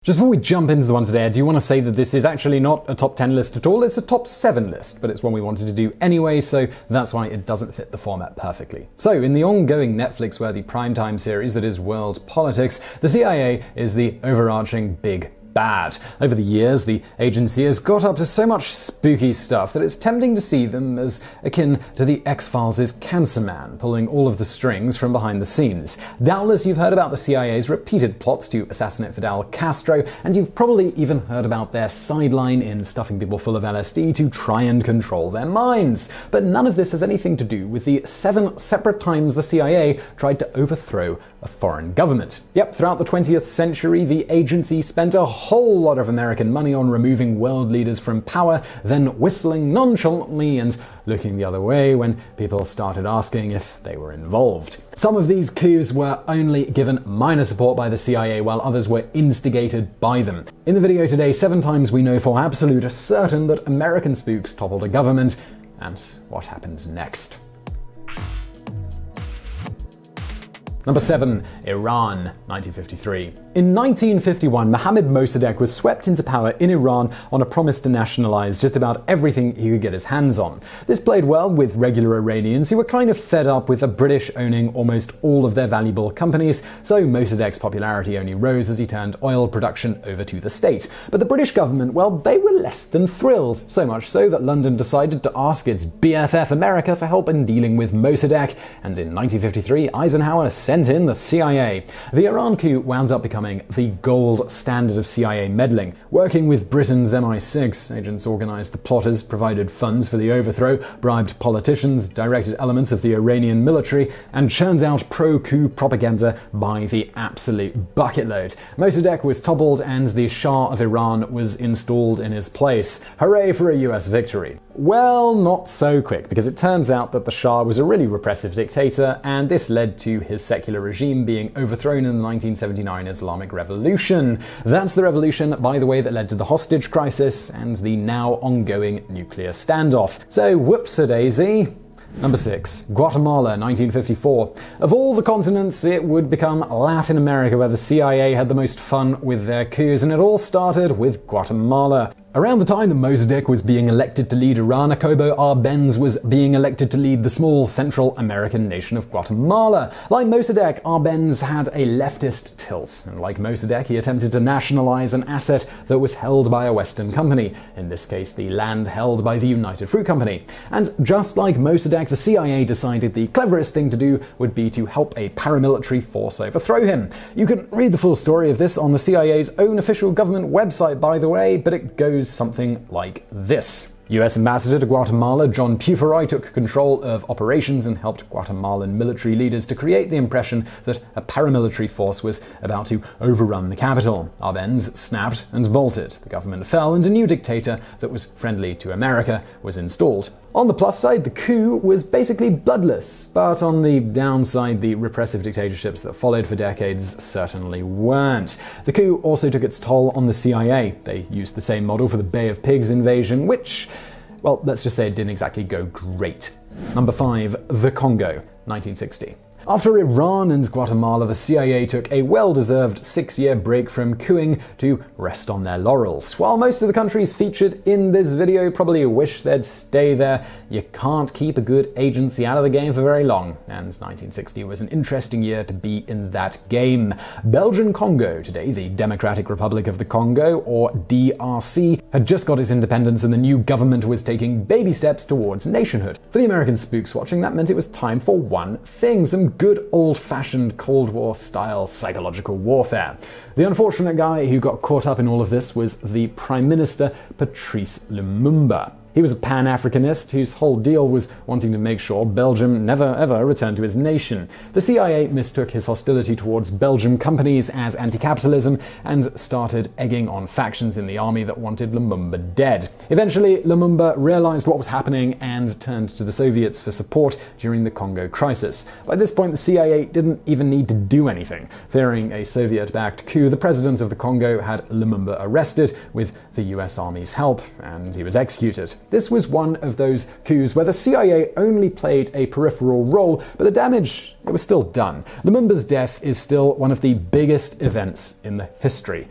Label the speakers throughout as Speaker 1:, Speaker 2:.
Speaker 1: Just before we jump into the one today, I do want to say that this is actually not a top 10 list at all, it's a top 7 list, but it's one we wanted to do anyway, so that's why it doesn't fit the format perfectly. So, in the ongoing Netflix-worthy primetime series that is World Politics, the CIA is the overarching big bad. Over the years, the agency has got up to so much spooky stuff that it's tempting to see them as akin to the X-Files' Cancer Man, pulling all of the strings from behind the scenes. Doubtless you've heard about the CIA's repeated plots to assassinate Fidel Castro, and you've probably even heard about their sideline in stuffing people full of LSD to try and control their minds. But none of this has anything to do with the 7 separate times the CIA tried to overthrow a foreign government. Yep, throughout the 20th century, the agency spent a whole lot of American money on removing world leaders from power, then whistling nonchalantly and looking the other way when people started asking if they were involved. Some of these coups were only given minor support by the CIA, while others were instigated by them. In the video today, 7 times we know for absolute certain that American spooks toppled a government, and what happened next. Number 7. Iran, 1953. In 1951, Mohammad Mossadegh was swept into power in Iran on a promise to nationalize just about everything he could get his hands on. This played well with regular Iranians who were kind of fed up with the British owning almost all of their valuable companies, so Mossadegh's popularity only rose as he turned oil production over to the state. But the British government, well, they were less than thrilled, so much so that London decided to ask its BFF America for help in dealing with Mossadegh, and in 1953, Eisenhower sent in the CIA. The Iran coup wound up becoming the gold standard of CIA meddling. Working with Britain's MI6, agents organized the plotters, provided funds for the overthrow, bribed politicians, directed elements of the Iranian military, and churned out pro-coup propaganda by the absolute bucket load. Mossadegh was toppled and the Shah of Iran was installed in his place. Hooray for a US victory. Well, not so quick, because it turns out that the Shah was a really repressive dictator, and this led to his secular regime being overthrown in the 1979 Islamic Revolution. That's the revolution, by the way, that led to the hostage crisis and the now ongoing nuclear standoff. So, whoops-a-daisy. Number 6. Guatemala, 1954. Of all the continents, it would become Latin America where the CIA had the most fun with their coups, and it all started with Guatemala. Around the time that Mossadegh was being elected to lead Iran, Jacobo Arbenz was being elected to lead the small Central American nation of Guatemala. Like Mossadegh, Arbenz had a leftist tilt, and like Mossadegh, he attempted to nationalize an asset that was held by a Western company, in this case the land held by the United Fruit Company. And just like Mossadegh, the CIA decided the cleverest thing to do would be to help a paramilitary force overthrow him. You can read the full story of this on the CIA's own official government website, by the way, but it goes something like this. U.S. Ambassador to Guatemala John Puferoy took control of operations and helped Guatemalan military leaders to create the impression that a paramilitary force was about to overrun the capital. Arbenz snapped and bolted. The government fell, and a new dictator that was friendly to America was installed. On the plus side, the coup was basically bloodless, but on the downside, the repressive dictatorships that followed for decades certainly weren't. The coup also took its toll on the CIA. They used the same model for the Bay of Pigs invasion, which, well, let's just say it didn't exactly go great. Number 5. The Congo, 1960. After Iran and Guatemala, the CIA took a well-deserved 6-year break from coupping to rest on their laurels. While most of the countries featured in this video probably wish they'd stay there, you can't keep a good agency out of the game for very long, and 1960 was an interesting year to be in that game. Belgian Congo, today the Democratic Republic of the Congo, or DRC, had just got its independence, and the new government was taking baby steps towards nationhood. For the American spooks watching, that meant it was time for one thing: some good old-fashioned Cold War-style psychological warfare. The unfortunate guy who got caught up in all of this was the Prime Minister, Patrice Lumumba. He was a Pan-Africanist whose whole deal was wanting to make sure Belgium never ever returned to his nation. The CIA mistook his hostility towards Belgian companies as anti-capitalism and started egging on factions in the army that wanted Lumumba dead. Eventually, Lumumba realized what was happening and turned to the Soviets for support during the Congo crisis. By this point, the CIA didn't even need to do anything. Fearing a Soviet-backed coup, the president of the Congo had Lumumba arrested with the US Army's help, and he was executed. This was one of those coups where the CIA only played a peripheral role, but the damage, it was still done. Lumumba's death is still one of the biggest events in the history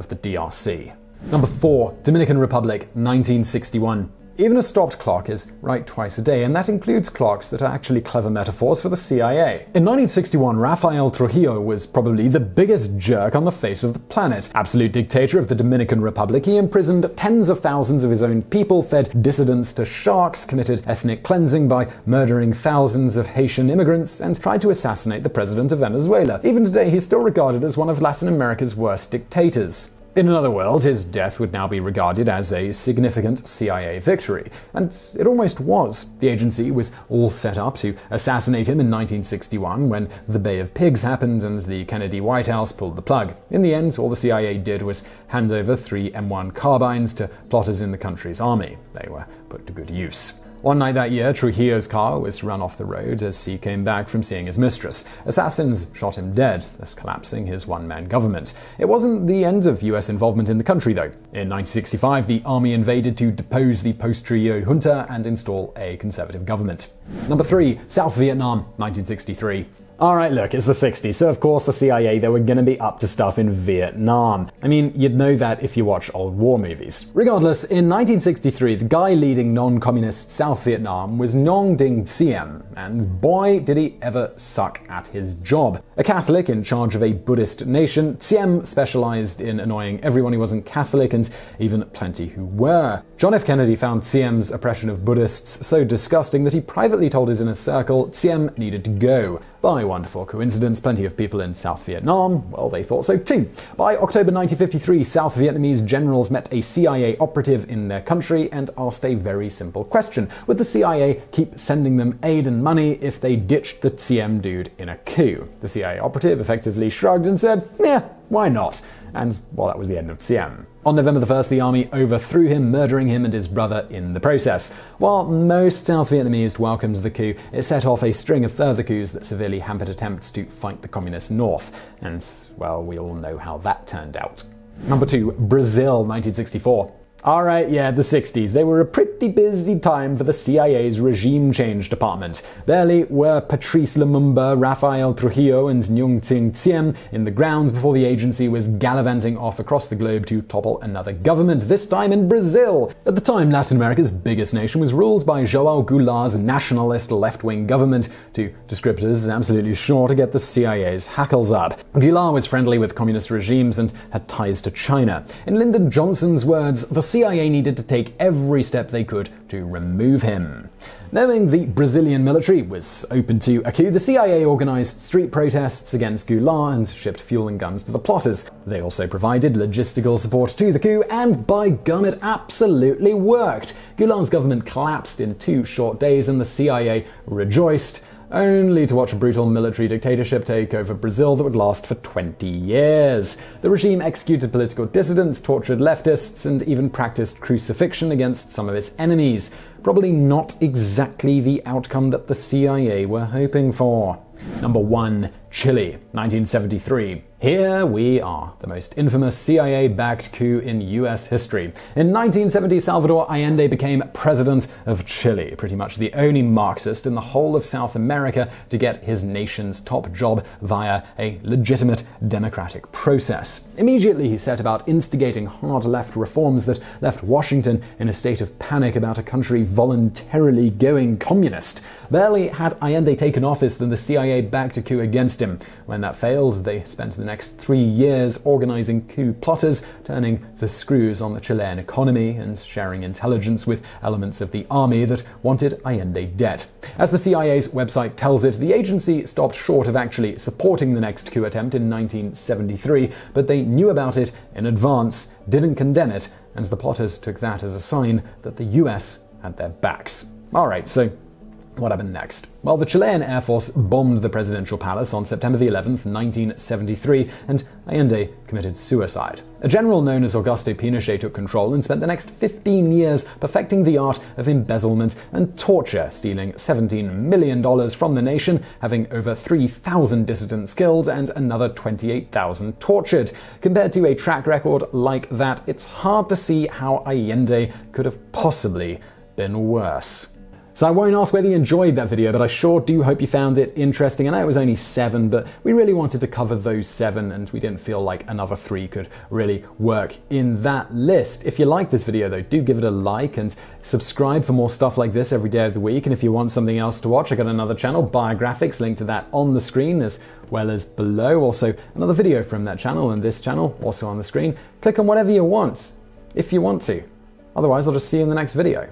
Speaker 1: of the DRC. Number 4. Dominican Republic, 1961. Even a stopped clock is right twice a day, and that includes clocks that are actually clever metaphors for the CIA. In 1961, Rafael Trujillo was probably the biggest jerk on the face of the planet. Absolute dictator of the Dominican Republic, he imprisoned tens of thousands of his own people, fed dissidents to sharks, committed ethnic cleansing by murdering thousands of Haitian immigrants, and tried to assassinate the president of Venezuela. Even today, he's still regarded as one of Latin America's worst dictators. In another world, his death would now be regarded as a significant CIA victory. And it almost was. The agency was all set up to assassinate him in 1961 when the Bay of Pigs happened and the Kennedy White House pulled the plug. In the end, all the CIA did was hand over 3 M1 carbines to plotters in the country's army. They were put to good use. One night that year, Trujillo's car was run off the road as he came back from seeing his mistress. Assassins shot him dead, thus collapsing his one-man government. It wasn't the end of US involvement in the country, though. In 1965, the army invaded to depose the post-Trujillo junta and install a conservative government. Number 3. South Vietnam, 1963. Alright, look, it's the 60s, so of course the CIA, they were gonna be up to stuff in Vietnam. I mean, you'd know that if you watch old war movies. Regardless, in 1963, the guy leading non-communist South Vietnam was Nguyen Dinh Diem, and boy did he ever suck at his job. A Catholic in charge of a Buddhist nation, Diem specialized in annoying everyone who wasn't Catholic and even plenty who were. John F. Kennedy found Diem's oppression of Buddhists so disgusting that he privately told his inner circle Diem needed to go. By wonderful coincidence, plenty of people in South Vietnam, well, they thought so too. By October 1953, South Vietnamese generals met a CIA operative in their country and asked a very simple question. Would the CIA keep sending them aid and money if they ditched the Diem dude in a coup? The CIA operative effectively shrugged and said, yeah, why not? And, well, that was the end of Diem. On November 1st, the army overthrew him, murdering him and his brother in the process. While most South Vietnamese welcomed the coup, it set off a string of further coups that severely hampered attempts to fight the communist north. And, well, we all know how that turned out. Number 2. Brazil, 1964. Alright, yeah, the 60s. They were a pretty busy time for the CIA's regime change department. Barely were Patrice Lumumba, Rafael Trujillo, and Nguyen Dinh Diem in the grounds before the agency was gallivanting off across the globe to topple another government, this time in Brazil. At the time, Latin America's biggest nation was ruled by João Goulart's nationalist left-wing government, 2 descriptors absolutely sure to get the CIA's hackles up. Goulart was friendly with communist regimes and had ties to China. In Lyndon Johnson's words, the CIA needed to take every step they could to remove him. Knowing the Brazilian military was open to a coup, the CIA organized street protests against Goulart and shipped fuel and guns to the plotters. They also provided logistical support to the coup, and by gum, it absolutely worked. Goulart's government collapsed in 2 short days, and the CIA rejoiced, only to watch a brutal military dictatorship take over Brazil that would last for 20 years. The regime executed political dissidents, tortured leftists, and even practiced crucifixion against some of its enemies. Probably not exactly the outcome that the CIA were hoping for. Number 1. Chile, 1973. Here we are, the most infamous CIA-backed coup in US history. In 1970, Salvador Allende became president of Chile, pretty much the only Marxist in the whole of South America to get his nation's top job via a legitimate democratic process. Immediately, he set about instigating hard left reforms that left Washington in a state of panic about a country voluntarily going communist. Barely had Allende taken office than the CIA backed a coup against him. When that failed, they spent the next 3 years organizing coup plotters, turning the screws on the Chilean economy and sharing intelligence with elements of the army that wanted Allende dead. As the CIA's website tells it, the agency stopped short of actually supporting the next coup attempt in 1973, but they knew about it in advance, didn't condemn it, and the plotters took that as a sign that the US had their backs. Alright, so what happened next? Well, the Chilean Air Force bombed the presidential palace on September 11th, 1973, and Allende committed suicide. A general known as Augusto Pinochet took control and spent the next 15 years perfecting the art of embezzlement and torture, stealing $17 million from the nation, having over 3,000 dissidents killed and another 28,000 tortured. Compared to a track record like that, it's hard to see how Allende could have possibly been worse. So I won't ask whether you enjoyed that video, but I sure do hope you found it interesting. I know it was only 7, but we really wanted to cover those 7, and we didn't feel like another 3 could really work in that list. If you like this video though, do give it a like and subscribe for more stuff like this every day of the week. And if you want something else to watch, I got another channel, Biographics, link to that on the screen as well as below. Also another video from that channel and this channel also on the screen. Click on whatever you want, if you want to. Otherwise, I'll just see you in the next video.